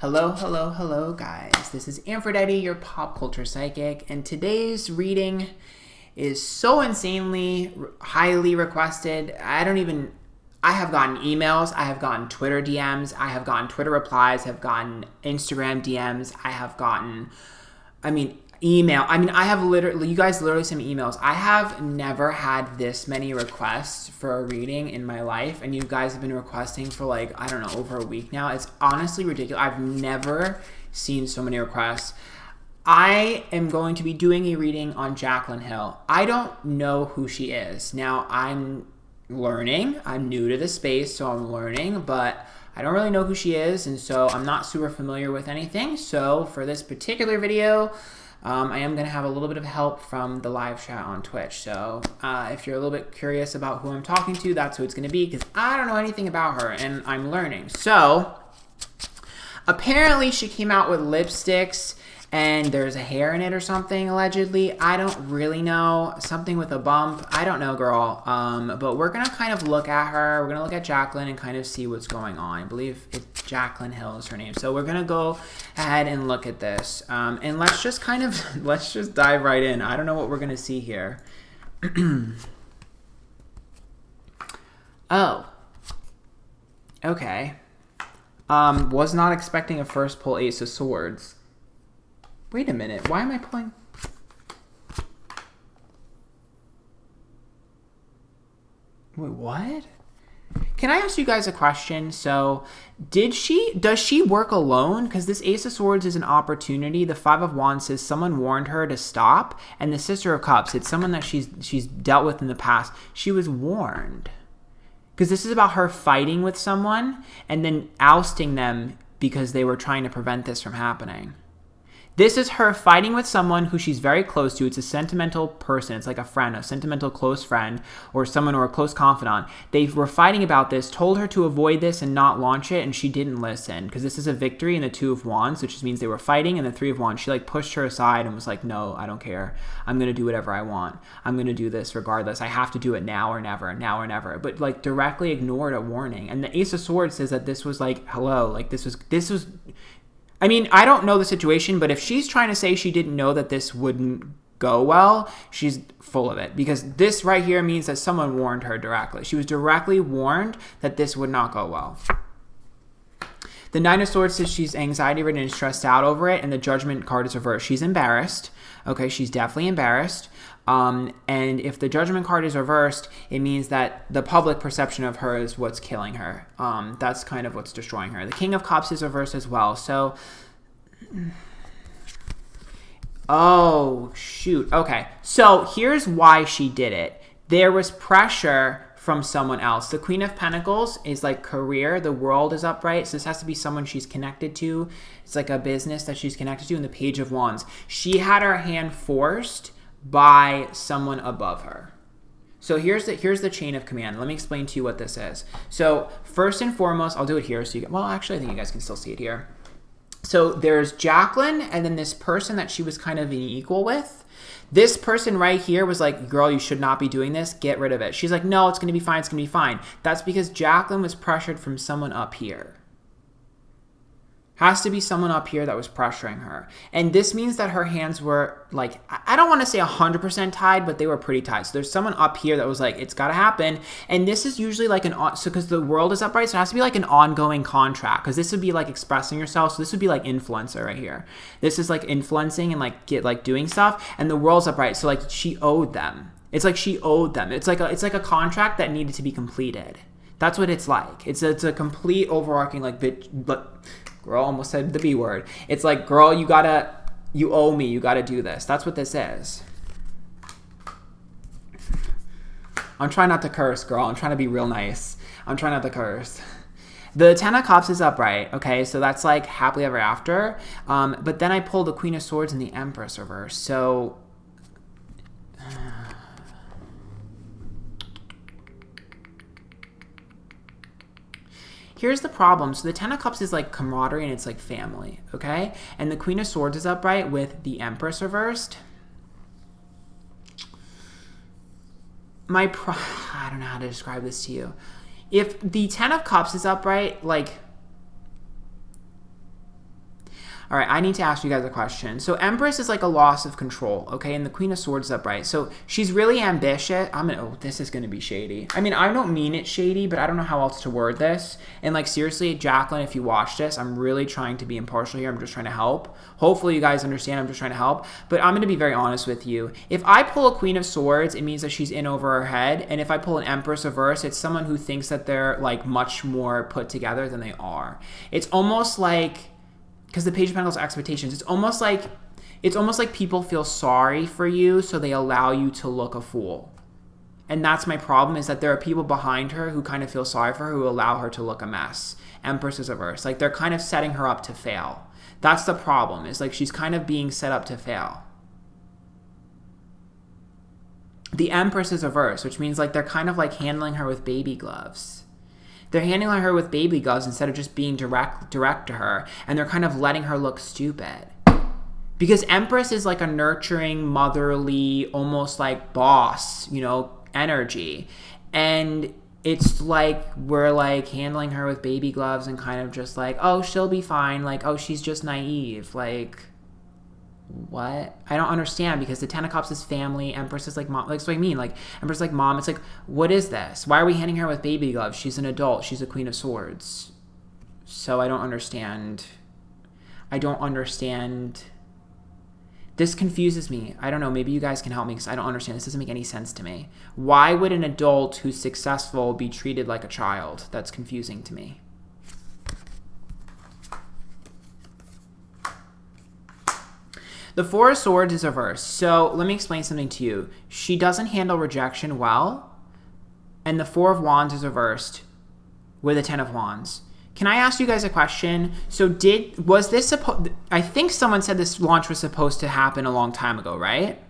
Hello, guys. This is Antphrodite, your pop culture psychic, and today's reading is so insanely highly requested. I have gotten emails, I have gotten Twitter DMs, I have gotten Twitter replies, I have gotten Instagram DMs, I have gotten, email. I have literally, you guys literally send me emails. I have never had this many requests for a reading in my life, and you guys have been requesting for over a week now. It's honestly ridiculous. I've never seen so many requests. I am going to be doing a reading on Jaclyn Hill. I don't know who she is. Now, I'm learning. I'm new to the space, so I'm learning, but I don't really know who she is, and so I'm not super familiar with anything. So for this particular video, I am going to have a little bit of help from the live chat on Twitch. So if you're a little bit curious about who I'm talking to, that's who it's going to be, because I don't know anything about her, and I'm learning. So apparently she came out with lipsticks, and there's a hair in it or something, allegedly. I don't really know. Something with a bump. I don't know, girl. But we're going to kind of look at her. We're going to look at Jaclyn and kind of see what's going on. I believe it's Jaclyn Hill is her name. So we're going to go ahead and look at this. And let's just dive right in. I don't know what we're going to see here. Oh. Okay. Was not expecting a first pull Ace of Swords. Wait a minute, why am I pulling? Wait, what? Can I ask you guys a question? So, does she work alone? Because this Ace of Swords is an opportunity. The Five of Wands says someone warned her to stop. And the Sister of Cups, it's someone that she's dealt with in the past. She was warned. Because this is about her fighting with someone and then ousting them because they were trying to prevent this from happening. This is her fighting with someone who she's very close to. It's a sentimental person. It's like a friend, a sentimental close friend, or someone or a close confidant. They were fighting about this, told her to avoid this and not launch it, and she didn't listen. Because this is a victory in the Two of Wands, which just means they were fighting, and the Three of Wands, she pushed her aside and was like, no, I don't care. I'm going to do whatever I want. I'm going to do this regardless. I have to do it now or never, now or never. But directly ignored a warning. And the Ace of Swords says that this was hello, this was I don't know the situation, but if she's trying to say she didn't know that this wouldn't go well, she's full of it. Because this right here means that someone warned her directly. She was directly warned that this would not go well. The Nine of Swords says she's anxiety-ridden and stressed out over it, and the Judgment card is reversed. She's embarrassed. Okay, she's definitely embarrassed. And if the Judgment card is reversed, it means that the public perception of her is what's killing her. That's kind of what's destroying her. The King of Cups is reversed as well. So, oh, shoot. Okay, so here's why she did it. There was pressure from someone else. The Queen of Pentacles is career. The World is upright. So this has to be someone she's connected to. It's like a business that she's connected to. And the Page of Wands. She had her hand forced by someone above her. So here's the chain of command. Let me explain to you what this is. So first and foremost, I'll do it here so you can, well, actually I think you guys can still see it here. So there's Jaclyn and then this person that she was kind of equal with. This person right here was like, girl, you should not be doing this. Get rid of it. She's like, no, it's going to be fine. It's going to be fine. That's because Jaclyn was pressured from someone up here. Has to be someone up here that was pressuring her. And this means that her hands were I don't want to say 100% tied, but they were pretty tied. So there's someone up here that was like, it's got to happen. And this is usually because the World is upright, so it has to be an ongoing contract. Because this would be expressing yourself. So this would be influencer right here. This is influencing and doing stuff. And the World's upright. So she owed them. It's she owed them. It's like a contract that needed to be completed. That's what it's like. It's a complete overarching bitch, but girl, almost said the B word. It's girl, you owe me. You gotta do this. That's what this is. I'm trying not to curse, girl. I'm trying to be real nice. I'm trying not to curse. The Ten of Cups is upright. Okay, so that's happily ever after. But then I pull the Queen of Swords and the Empress reverse. So here's the problem. So the Ten of Cups is camaraderie and it's family, okay? And the Queen of Swords is upright with the Empress reversed. I don't know how to describe this to you. If the Ten of Cups is upright, All right, I need to ask you guys a question. So Empress is like a loss of control, okay? And the Queen of Swords is upright. So she's really ambitious. This is going to be shady. I mean, I don't mean it shady, but I don't know how else to word this. And like, seriously, Jaclyn, if you watch this, I'm really trying to be impartial here. I'm just trying to help. Hopefully you guys understand I'm just trying to help. But I'm going to be very honest with you. If I pull a Queen of Swords, it means that she's in over her head. And if I pull an Empress reverse, it's someone who thinks that they're like much more put together than they are. It's almost like, because the Page of Pentacles expectations, it's almost like people feel sorry for you, so they allow you to look a fool. And that's my problem, is that there are people behind her who kind of feel sorry for her, who allow her to look a mess. Empress is reverse. Like, they're kind of setting her up to fail. That's the problem, is like she's kind of being set up to fail. The Empress is reverse, which means like they're kind of like handling her with baby gloves. They're handling her with baby gloves instead of just being direct to her, and they're kind of letting her look stupid. Because Empress is like a nurturing, motherly, almost like boss, energy. And it's like we're like handling her with baby gloves and kind of just like, oh, she'll be fine. Like, oh, she's just naive. Like, what? I don't understand, because the Ten of Cups is family. Empress is like mom. Like, so I mean, like, Empress is like mom. It's like, what is this? Why are we handing her with baby gloves? She's an adult. She's a Queen of Swords. So I don't understand. This confuses me. I don't know. Maybe you guys can help me, because I don't understand. This doesn't make any sense to me. Why would an adult who's successful be treated like a child? That's confusing to me. The Four of Swords is reversed. So let me explain something to you. She doesn't handle rejection well. And the Four of Wands is reversed with the Ten of Wands. Can I ask you guys a question? So was this supposed... I think someone said this launch was supposed to happen a long time ago, right?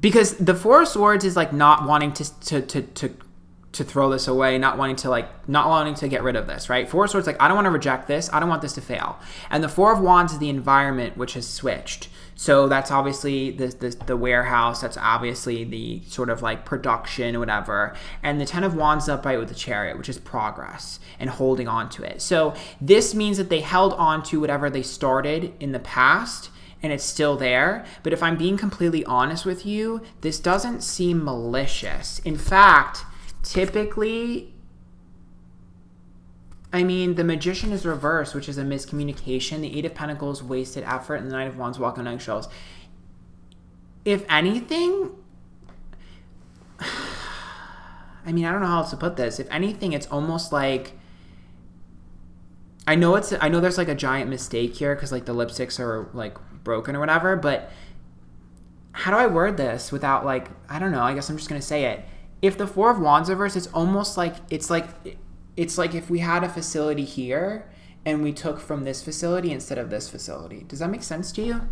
Because the Four of Swords is like not wanting to throw this away, not wanting to get rid of this, right? Four of Swords, like, I don't want to reject this. I don't want this to fail. And the Four of Wands is the environment, which has switched. So that's obviously the warehouse. That's obviously the sort of like production or whatever. And the Ten of Wands is upright with the Chariot, which is progress and holding on to it. So this means that they held on to whatever they started in the past, and it's still there. But if I'm being completely honest with you, this doesn't seem malicious. In fact, typically, I mean, the Magician is reversed, which is a miscommunication. The Eight of Pentacles, wasted effort, and the Knight of Wands, walk on eggshells. If anything, I mean, I don't know how else to put this. If anything, it's almost like, I know there's like a giant mistake here because like the lipsticks are like broken or whatever, but how do I word this without like, I don't know, I guess I'm just going to say it. If the Four of Wands reverse, it's almost like, it's like if we had a facility here and we took from this facility instead of this facility. Does that make sense to you?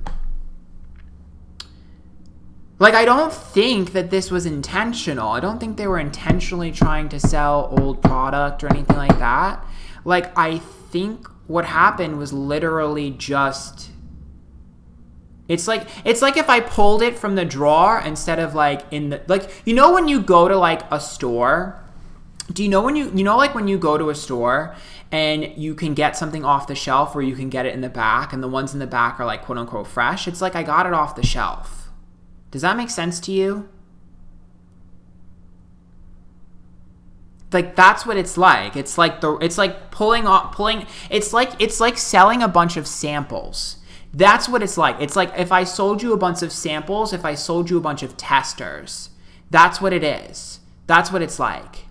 Like, I don't think that this was intentional. I don't think they were intentionally trying to sell old product or anything like that. Like, I think what happened was literally just... It's like if I pulled it from the drawer instead of like in the, like, you know when you go to like a store, do you know when you go to a store and you can get something off the shelf or you can get it in the back, and the ones in the back are like quote unquote fresh? It's like I got it off the shelf. Does that make sense to you? Like, that's what it's like. It's like it's like selling a bunch of samples. That's what it's like. It's like if I sold you a bunch of samples, if I sold you a bunch of testers. That's what it is. That's what it's like.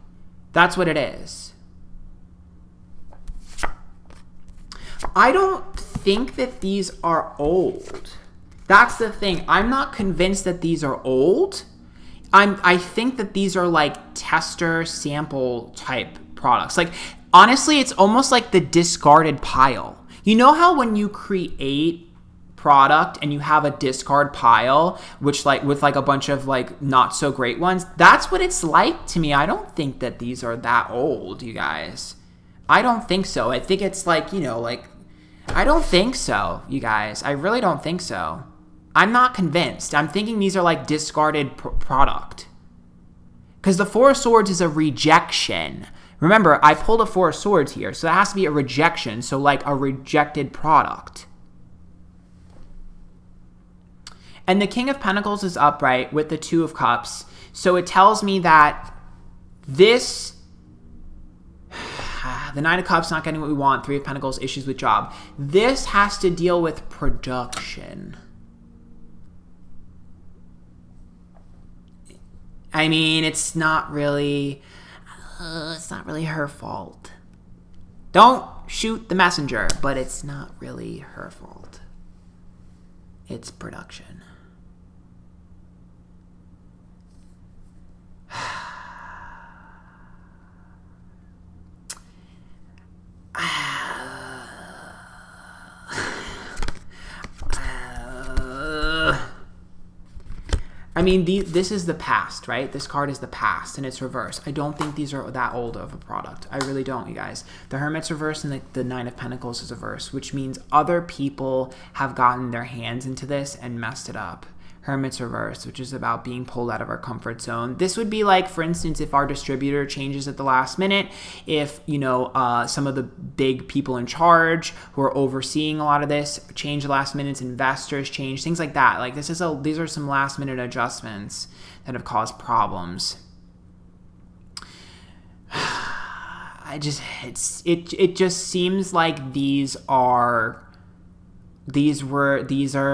That's what it is. I don't think that these are old. That's the thing. I'm not convinced that these are old. I think that these are like tester sample type products. Like, honestly, it's almost like the discarded pile. You know how when you create product and you have a discard pile, which like with like a bunch of like not so great ones, that's what it's like to me. I don't think that these are that old, you guys. I don't think so. I think it's like, like, I don't think so, you guys. I really don't think so. I'm not convinced. I'm thinking these are like discarded product. Because the Four of Swords is a rejection, Remember, I pulled a Four of Swords here, so that has to be a rejection, so like a rejected product. And the King of Pentacles is upright with the Two of Cups, so it tells me that this, the Nine of Cups not getting what we want, Three of Pentacles, issues with job. This has to deal with production. I mean, it's not really her fault. Don't shoot the messenger, but it's not really her fault. It's production. I mean, this is the past, right? This card is the past, and it's reversed. I don't think these are that old of a product. I really don't, you guys. The Hermit's reversed, and the Nine of Pentacles is reversed, which means other people have gotten their hands into this and messed it up. Hermit's reversed, which is about being pulled out of our comfort zone. This would be like, for instance, if our distributor changes at the last minute, if, you know, some of the big people in charge who are overseeing a lot of this change the last minute, investors change, things like that. Like these are some last minute adjustments that have caused problems. It just seems like these are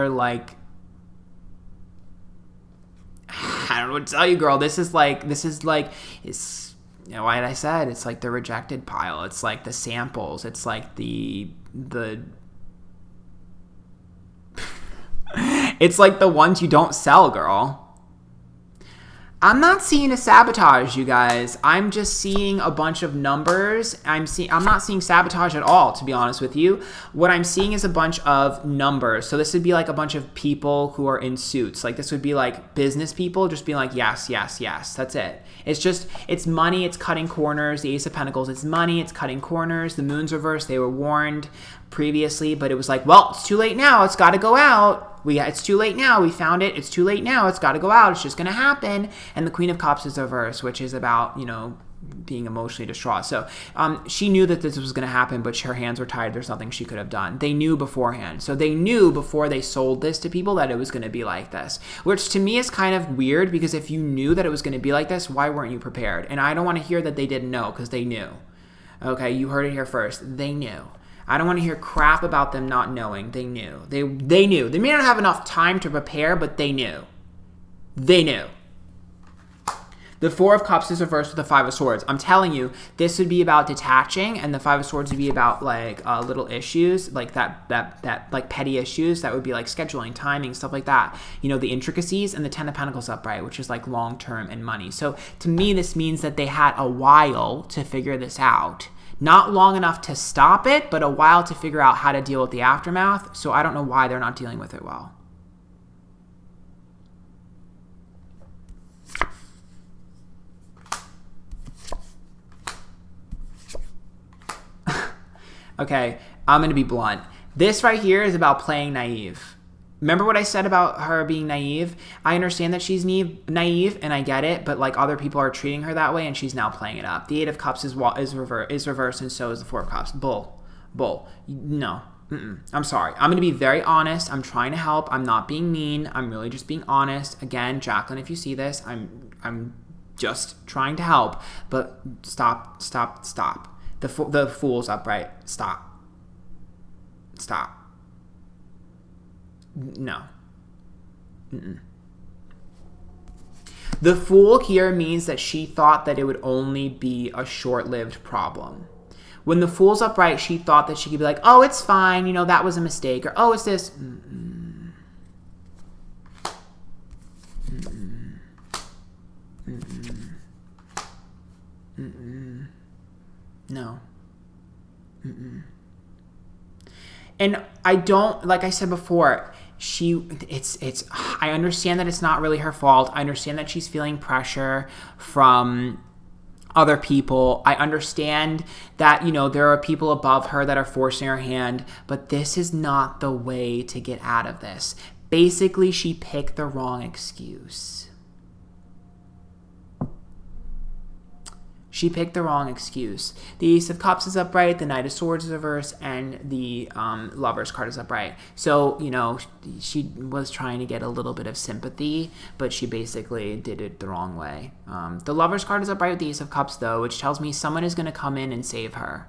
like, I don't know what to tell you, girl. This is like, it's, you know, like I said, it's like the rejected pile. It's like the samples. It's like the it's like the ones you don't sell, girl. I'm not seeing a sabotage, you guys. I'm just seeing a bunch of numbers. I'm not seeing sabotage at all, to be honest with you. What I'm seeing is a bunch of numbers. So this would be like a bunch of people who are in suits. Like this would be like business people just being like, yes, yes, yes. That's it. It's money. It's cutting corners. The Ace of Pentacles, it's money. It's cutting corners. The Moon's reversed. They were warned previously, but it was like, well, it's too late now. It's got to go out. It's too late now. We found it. It's too late now. It's got to go out. It's just going to happen. And the Queen of Cups is reversed, which is about, you know, being emotionally distraught. So she knew that this was going to happen, but her hands were tied. There's nothing she could have done. They knew beforehand. So they knew before they sold this to people that it was going to be like this, which to me is kind of weird, because if you knew that it was going to be like this, why weren't you prepared? And I don't want to hear that they didn't know, because they knew. Okay, you heard it here first. They knew. I don't want to hear crap about them not knowing. They knew. They knew. They may not have enough time to prepare, but they knew. They knew. The Four of Cups is reversed with the Five of Swords. I'm telling you, this would be about detaching, and the Five of Swords would be about like little issues, like that like petty issues that would be like scheduling, timing, stuff like that. You know, the intricacies, and the Ten of Pentacles upright, which is like long term and money. So to me, this means that they had a while to figure this out. Not long enough to stop it, but a while to figure out how to deal with the aftermath. So I don't know why they're not dealing with it well. Okay, I'm going to be blunt. This right here is about playing naive. Remember what I said about her being naive? I understand that she's naive, and I get it, but like other people are treating her that way, and she's now playing it up. The Eight of Cups is reversed, and so is the Four of Cups. Bull. No. I'm sorry. I'm going to be very honest. I'm trying to help. I'm not being mean. I'm really just being honest. Again, Jaclyn, if you see this, I'm just trying to help. But stop. The Fool's upright. Stop. No. The Fool here means that she thought that it would only be a short-lived problem. When the Fool's upright, she thought that she could be like, oh, it's fine, you know, that was a mistake, or oh, it's this. No. And I don't, like I said before, I understand that it's not really her fault. I understand that she's feeling pressure from other people. I understand that, you know, there are people above her that are forcing her hand, but this is not the way to get out of this. Basically, she picked the wrong excuse. She picked the wrong excuse. The Ace of Cups is upright, the Knight of Swords is reversed, and the Lover's card is upright. So, you know, she was trying to get a little bit of sympathy, but she basically did it the wrong way. The Lover's card is upright with the Ace of Cups, though, which tells me someone is going to come in and save her.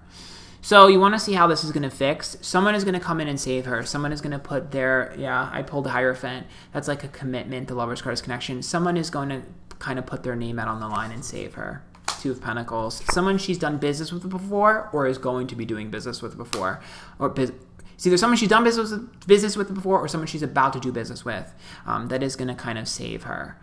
So you want to see how this is going to fix. Someone is going to come in and save her. Someone is going to put their, yeah, I pulled the Hierophant. That's like a commitment. The Lover's card is connection. Someone is going to kind of put their name out on the line and save her. Two of Pentacles. Someone she's done business with before or is going to be doing business with before. It's either someone she's done business with before or someone she's about to do business with that is going to kind of save her.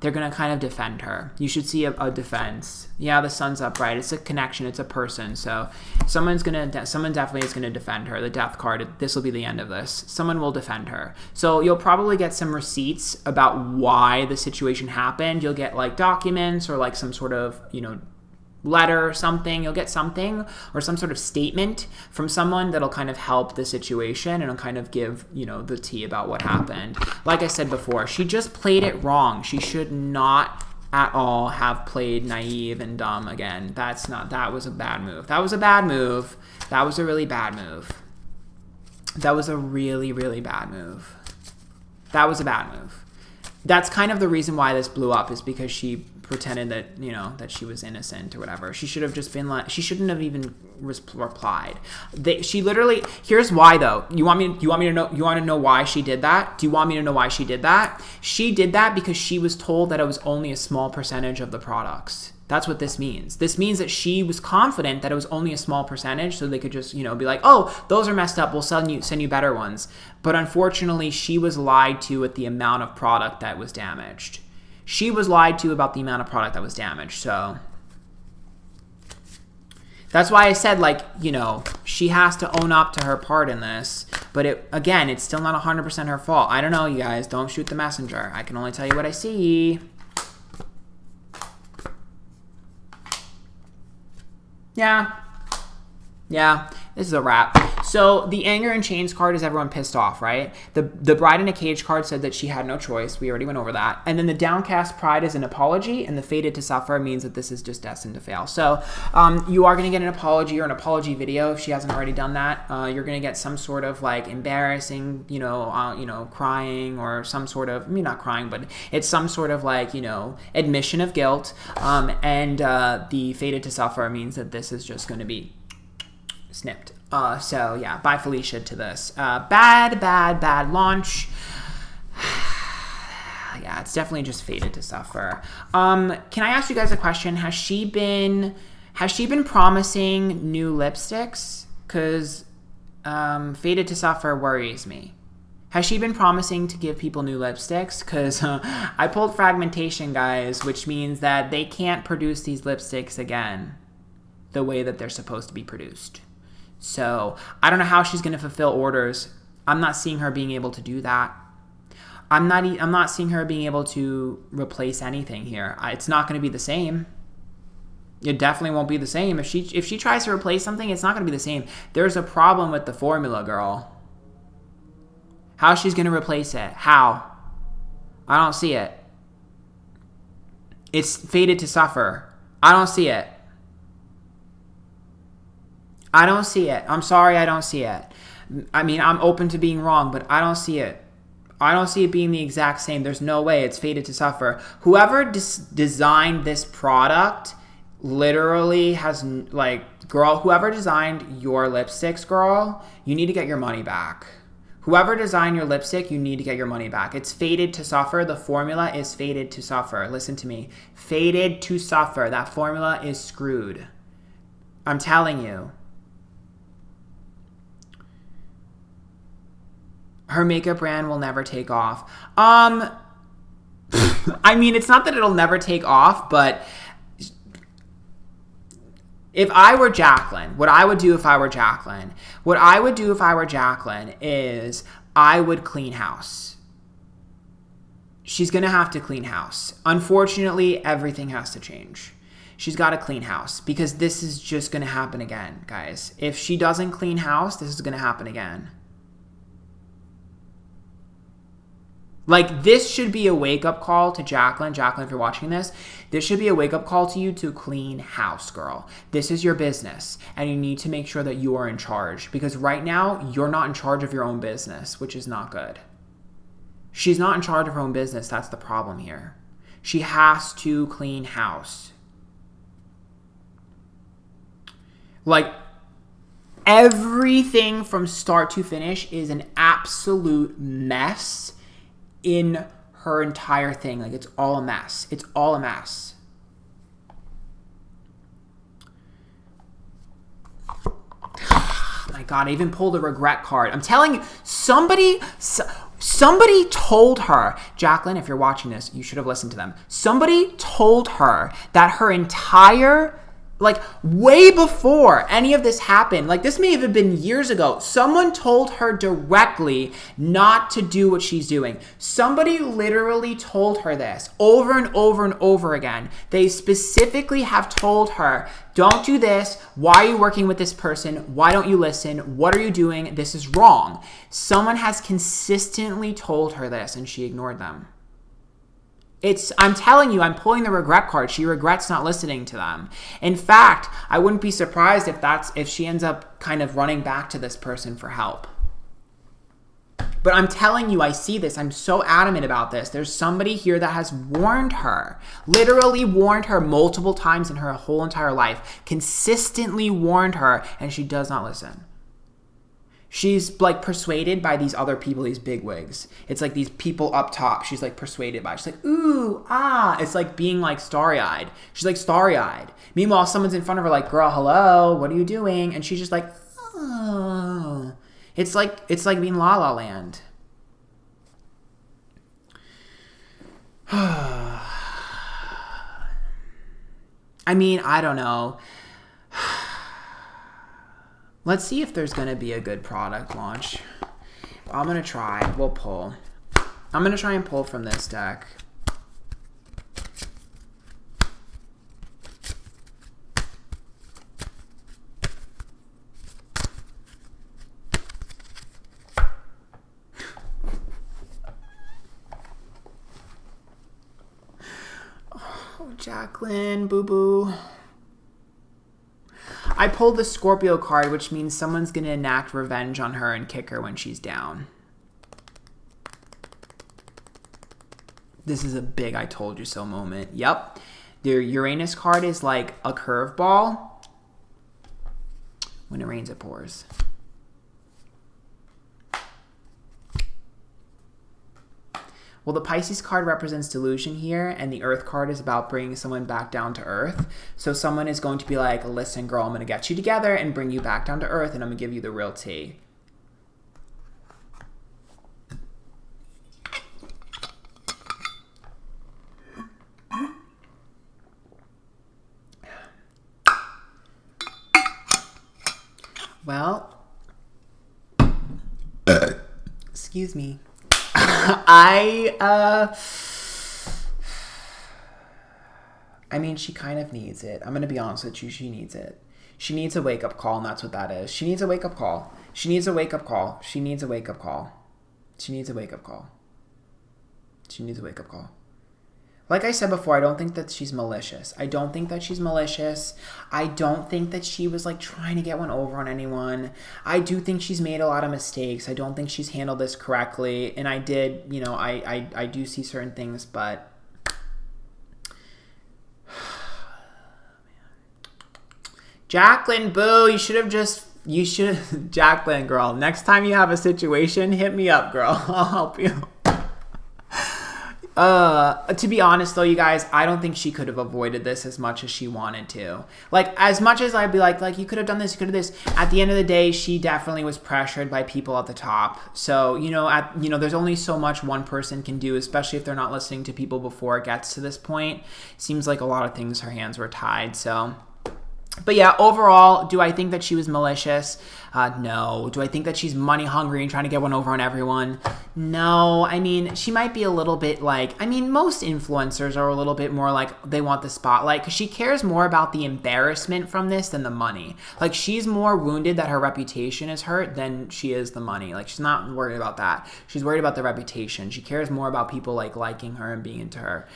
They're going to kind of defend her. You should see a defense. Yeah, the Sun's upright. It's a connection. It's a person. So someone definitely is going to defend her. The Death card, this will be the end of this. Someone will defend her. So you'll probably get some receipts about why the situation happened. You'll get like documents or like some sort of, you know, letter or something. You'll get something or some sort of statement from someone that'll kind of help the situation and it'll kind of give, you know, the tea about what happened. Like I said before, she just played it wrong. She should not at all have played naive and dumb again. That was a bad move. That was a bad move. That was a really bad move. That was a really, really bad move. That was a bad move. That's kind of the reason why this blew up, is because she pretended that, you know, that she was innocent or whatever. She should have just been like, she shouldn't have even replied. She literally, here's why though. You want to know why she did that? Do you want me to know why she did that? She did that because she was told that it was only a small percentage of the products. That's what this means. This means that she was confident that it was only a small percentage, so they could just, you know, be like, oh, those are messed up, we'll send you better ones. But unfortunately, she was lied to with the amount of product that was damaged. She was lied to about the amount of product that was damaged. So that's why I said, like, you know, she has to own up to her part in this. But it's still not 100% her fault. I don't know, you guys. Don't shoot the messenger. I can only tell you what I see. Yeah, this is a wrap. So the Anger and Chains card is everyone pissed off, right? The Bride in a Cage card said that she had no choice. We already went over that. And then the Downcast Pride is an apology, and the Fated to Suffer means that this is just destined to fail. So you are going to get an apology or an apology video if she hasn't already done that. You're going to get some sort of like embarrassing, crying or some sort of, I mean, not crying, but it's some sort of like, admission of guilt. And the Fated to Suffer means that this is just going to be snipped. So yeah, bye Felicia to this. Bad launch. Yeah, it's definitely just Fated to Suffer. Can I ask you guys a question? Has she been promising new lipsticks? Because Fated to Suffer worries me. Has she been promising to give people new lipsticks? Because I pulled fragmentation, guys, which means that they can't produce these lipsticks again the way that they're supposed to be produced. So I don't know how she's going to fulfill orders. I'm not seeing her being able to do that. I'm not seeing her being able to replace anything here. It's not going to be the same. It definitely won't be the same. If she tries to replace something, it's not going to be the same. There's a problem with the formula, girl. How she's going to replace it? How? I don't see it. It's Fated to Suffer. I don't see it. I don't see it. I'm sorry, I don't see it. I mean, I'm open to being wrong, but I don't see it. I don't see it being the exact same. There's no way it's Fated to Suffer. Whoever designed this product literally has, girl, whoever designed your lipsticks, girl, you need to get your money back. Whoever designed your lipstick, you need to get your money back. It's Fated to Suffer. The formula is Fated to Suffer. Listen to me. Fated to Suffer. That formula is screwed. I'm telling you. Her makeup brand will never take off. I mean, it's not that it'll never take off, but if I were Jaclyn, what I would do if I were Jaclyn is I would clean house. She's going to have to clean house. Unfortunately, everything has to change. She's got to clean house because this is just going to happen again, guys. If she doesn't clean house, this is going to happen again. Like, this should be a wake-up call to Jaclyn. Jaclyn, if you're watching this, this should be a wake-up call to you to clean house, girl. This is your business, and you need to make sure that you are in charge. Because right now, you're not in charge of your own business, which is not good. She's not in charge of her own business. That's the problem here. She has to clean house. Like, everything from start to finish is an absolute mess in her entire thing. Like, it's all a mess. It's all a mess. My God, I even pulled a regret card. I'm telling you, somebody told her, Jaclyn, if you're watching this, you should have listened to them. Somebody told her that her entire, like, way before any of this happened, like, this may have been years ago, someone told her directly not to do what she's doing. Somebody literally told her this over and over and over again. They specifically have told her, don't do this. Why are you working with this person? Why don't you listen? What are you doing? This is wrong. Someone has consistently told her this, and she ignored them. I'm telling you, I'm pulling the regret card. She regrets not listening to them. In fact, I wouldn't be surprised if she ends up kind of running back to this person for help. But I'm telling you, I see this. I'm so adamant about this. There's somebody here that has warned her, literally warned her multiple times in her whole entire life, consistently warned her, and she does not listen. She's like persuaded by these other people, these bigwigs. It's like these people up top. She's like persuaded by. She's like, ooh, ah. It's like being like starry-eyed. She's like starry-eyed. Meanwhile, someone's in front of her like, girl, hello, what are you doing? And she's just like, oh. It's like being La La Land. I mean, I don't know. Let's see if there's going to be a good product launch. I'm going to try. We'll pull. I'm going to try and pull from this deck. Oh, Jaclyn, boo-boo. I pulled the Scorpio card, which means someone's going to enact revenge on her and kick her when she's down. This is a big I told you so moment. Yep. The Uranus card is like a curveball. When it rains, it pours. Well, the Pisces card represents delusion here, and the Earth card is about bringing someone back down to Earth. So someone is going to be like, listen, girl, I'm going to get you together and bring you back down to Earth, and I'm going to give you the real tea. Well, excuse me. I mean, she kind of needs it. I'm going to be honest with you. She needs it. She needs a wake-up call, and that's what that is. She needs a wake-up call. She needs a wake-up call. She needs a wake-up call. She needs a wake-up call. She needs a wake-up call. Like I said before, I don't think that she's malicious. I don't think that she's malicious. I don't think that she was like trying to get one over on anyone. I do think she's made a lot of mistakes. I don't think she's handled this correctly. And I did, you know, I do see certain things, but Jaclyn, boo, Jaclyn, girl, next time you have a situation, hit me up, girl. I'll help you. To be honest though, you guys, I don't think she could have avoided this as much as she wanted to. Like, as much as I'd be like, you could have done this, you could have this. At the end of the day, she definitely was pressured by people at the top. So, there's only so much one person can do, especially if they're not listening to people before it gets to this point. Seems like a lot of things, her hands were tied. So, But yeah, overall, do I think that she was malicious? No. Do I think that she's money hungry and trying to get one over on everyone? No. I mean, she might be a little bit like, I mean, most influencers are a little bit more like they want the spotlight because she cares more about the embarrassment from this than the money. Like, she's more wounded that her reputation is hurt than she is the money. Like, she's not worried about that. She's worried about the reputation. She cares more about people like liking her and being into her.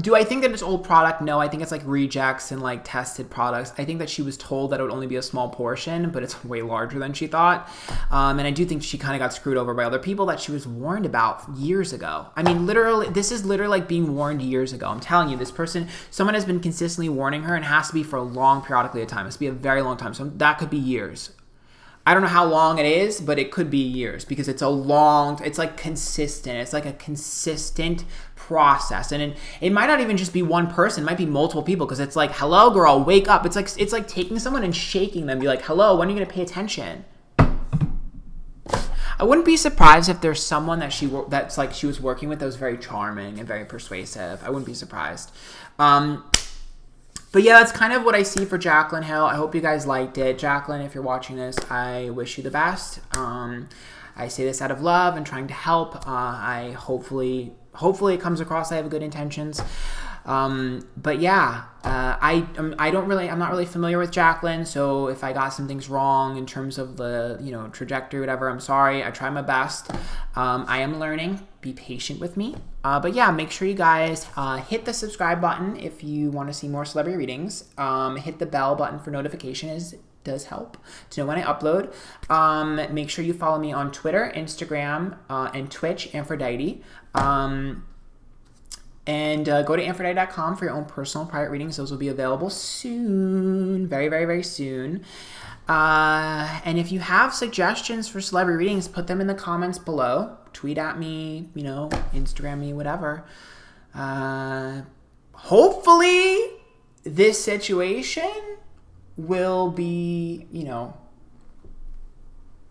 Do I think that it's old product? No, I think it's like rejects and like tested products. I think that she was told that it would only be a small portion, but it's way larger than she thought. And I do think she kind of got screwed over by other people that she was warned about years ago. I mean, literally, this is literally like being warned years ago. I'm telling you, this person, someone has been consistently warning her and it has to be for a long periodically of time. It has to be a very long time. So that could be years. I don't know how long it is, but it could be years because it's like consistent. It's like a consistent process. And it might not even just be one person. It might be multiple people because it's like, hello, girl, wake up. It's like taking someone and shaking them. Be like, hello, when are you going to pay attention? I wouldn't be surprised if there's someone that she was working with that was very charming and very persuasive. I wouldn't be surprised. But yeah, that's kind of what I see for Jaclyn Hill. I hope you guys liked it. Jaclyn, if you're watching this, I wish you the best. I say this out of love and trying to help. I hopefully it comes across I have good intentions. But yeah, I'm not really familiar with Jaclyn, so if I got some things wrong in terms of the, trajectory, whatever, I'm sorry. I try my best. I am learning. Be patient with me. But yeah, make sure you guys hit the subscribe button if you want to see more celebrity readings. Hit the bell button for notifications. Does help to know when I upload. Make sure you follow me on Twitter, Instagram, and Twitch, Antphrodite. And go to Antphrodite.com for your own personal private readings. Those will be available soon. Very, very, very soon. And if you have suggestions for celebrity readings, put them in the comments below. Tweet at me, Instagram me, whatever. Hopefully this situation will be,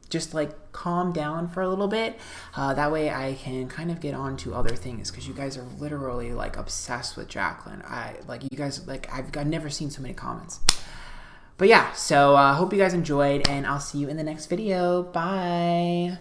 just like calm down for a little bit. That way I can kind of get on to other things because you guys are literally like obsessed with Jaclyn. I've never seen so many comments. But yeah, so hope you guys enjoyed and I'll see you in the next video. Bye.